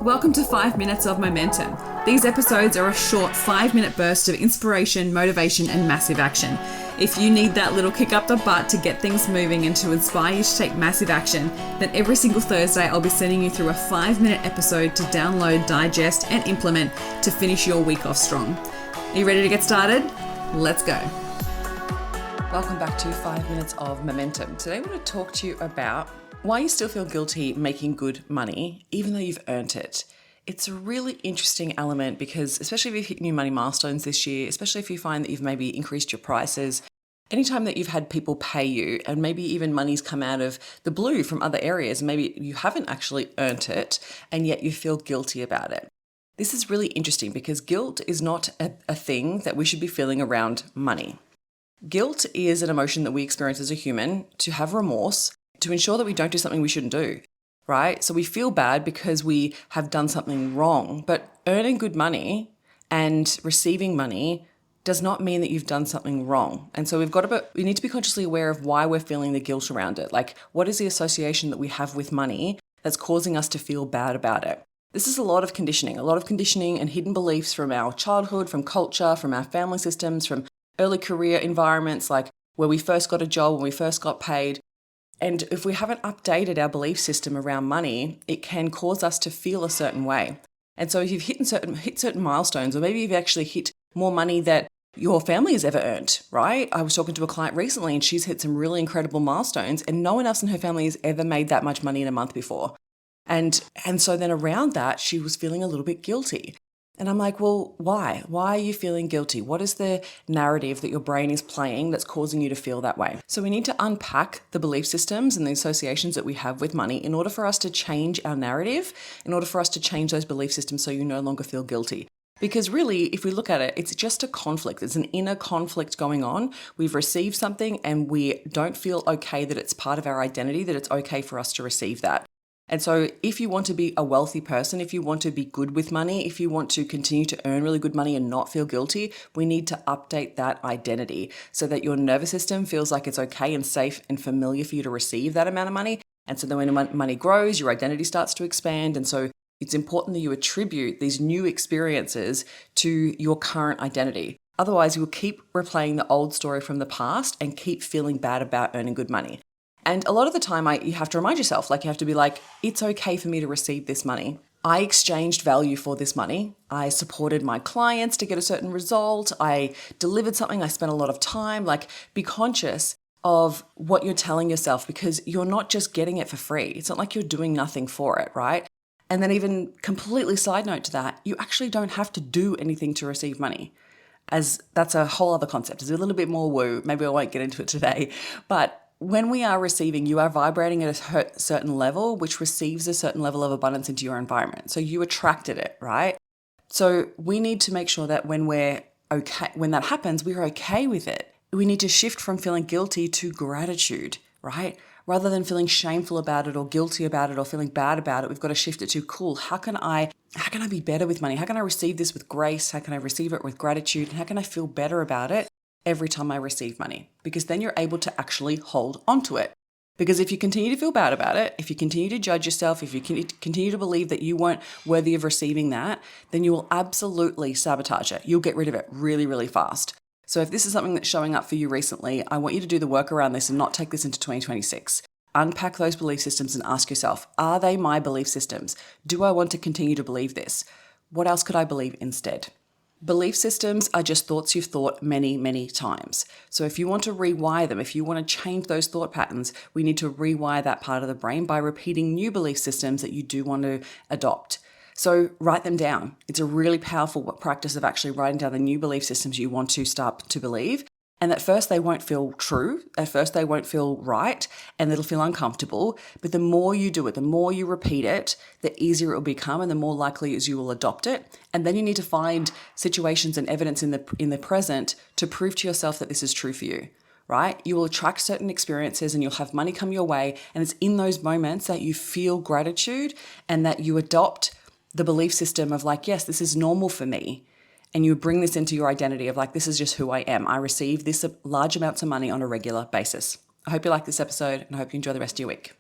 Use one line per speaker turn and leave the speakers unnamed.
Welcome to 5 Minutes of Momentum. These episodes are a short 5-minute burst of inspiration, motivation, and massive action. If you need that little kick up the butt to get things moving and to inspire you to take massive action, then every single Thursday I'll be sending you through a 5-minute episode to download, digest, and implement to finish your week off strong. Are you ready to get started? Let's go. Welcome back to 5 Minutes of Momentum. Today I want to talk to you about why you still feel guilty making good money, even though you've earned it. It's a really interesting element because especially if you've hit new money milestones this year, especially if you find that you've maybe increased your prices, anytime that you've had people pay you and maybe even money's come out of the blue from other areas, maybe you haven't actually earned it and yet you feel guilty about it. This is really interesting because guilt is not a thing that we should be feeling around money. Guilt is an emotion that we experience as a human to have remorse, to ensure that we don't do something we shouldn't do, right? So we feel bad because we have done something wrong, but earning good money and receiving money does not mean that you've done something wrong. And so we need to be consciously aware of why we're feeling the guilt around it. Like, what is the association that we have with money that's causing us to feel bad about it? This is a lot of conditioning and hidden beliefs from our childhood, from culture, from our family systems, from early career environments, like where we first got a job, when we first got paid. And if we haven't updated our belief system around money, it can cause us to feel a certain way. And so if you've hit certain milestones, or maybe you've actually hit more money that your family has ever earned, right? I was talking to a client recently and she's hit some really incredible milestones and no one else in her family has ever made that much money in a month before. And so then around that, she was feeling a little bit guilty. And I'm like, well, why? Why are you feeling guilty? What is the narrative that your brain is playing that's causing you to feel that way? So we need to unpack the belief systems and the associations that we have with money in order for us to change our narrative, in order for us to change those belief systems so you no longer feel guilty. Because really, if we look at it, it's just a conflict. It's an inner conflict going on. We've received something and we don't feel okay that it's part of our identity, that it's okay for us to receive that. And so if you want to be a wealthy person, if you want to be good with money, if you want to continue to earn really good money and not feel guilty, we need to update that identity so that your nervous system feels like it's okay and safe and familiar for you to receive that amount of money. And so then when money grows, your identity starts to expand. And so it's important that you attribute these new experiences to your current identity. Otherwise, you'll keep replaying the old story from the past and keep feeling bad about earning good money. And a lot of the time you have to remind yourself, like you have to be like, it's okay for me to receive this money. I exchanged value for this money. I supported my clients to get a certain result. I delivered something. I spent a lot of time. Like, be conscious of what you're telling yourself because you're not just getting it for free. It's not like you're doing nothing for it, right? And then even completely side note to that, you actually don't have to do anything to receive money. As that's a whole other concept. It's a little bit more woo. Maybe I won't get into it today, but when we are receiving, you are vibrating at a certain level, which receives a certain level of abundance into your environment. So you attracted it, right? So we need to make sure that when that happens, we're okay with it. We need to shift from feeling guilty to gratitude, right? Rather than feeling shameful about it or guilty about it or feeling bad about it, we've got to shift it to, cool, how can I be better with money? How can I receive this with grace? How can I receive it with gratitude? And how can I feel better about it every time I receive money? Because then you're able to actually hold onto it. Because if you continue to feel bad about it, if you continue to judge yourself, if you continue to believe that you weren't worthy of receiving that, then you will absolutely sabotage it. You'll get rid of it really, really fast. So if this is something that's showing up for you recently, I want you to do the work around this and not take this into 2026. Unpack those belief systems and ask yourself, are they my belief systems? Do I want to continue to believe this? What else could I believe instead? Belief systems are just thoughts you've thought many, many times. So if you want to rewire them, if you want to change those thought patterns, we need to rewire that part of the brain by repeating new belief systems that you do want to adopt. So write them down. It's a really powerful practice of actually writing down the new belief systems you want to start to believe. And at first they won't feel true. At first they won't feel right and it'll feel uncomfortable. But the more you do it, the more you repeat it, the easier it will become and the more likely is you will adopt it. And then you need to find situations and evidence in the present to prove to yourself that this is true for you, right? You will attract certain experiences and you'll have money come your way. And it's in those moments that you feel gratitude and that you adopt the belief system of like, yes, this is normal for me. And you bring this into your identity of like, this is just who I am. I receive this large amounts of money on a regular basis. I hope you like this episode and I hope you enjoy the rest of your week.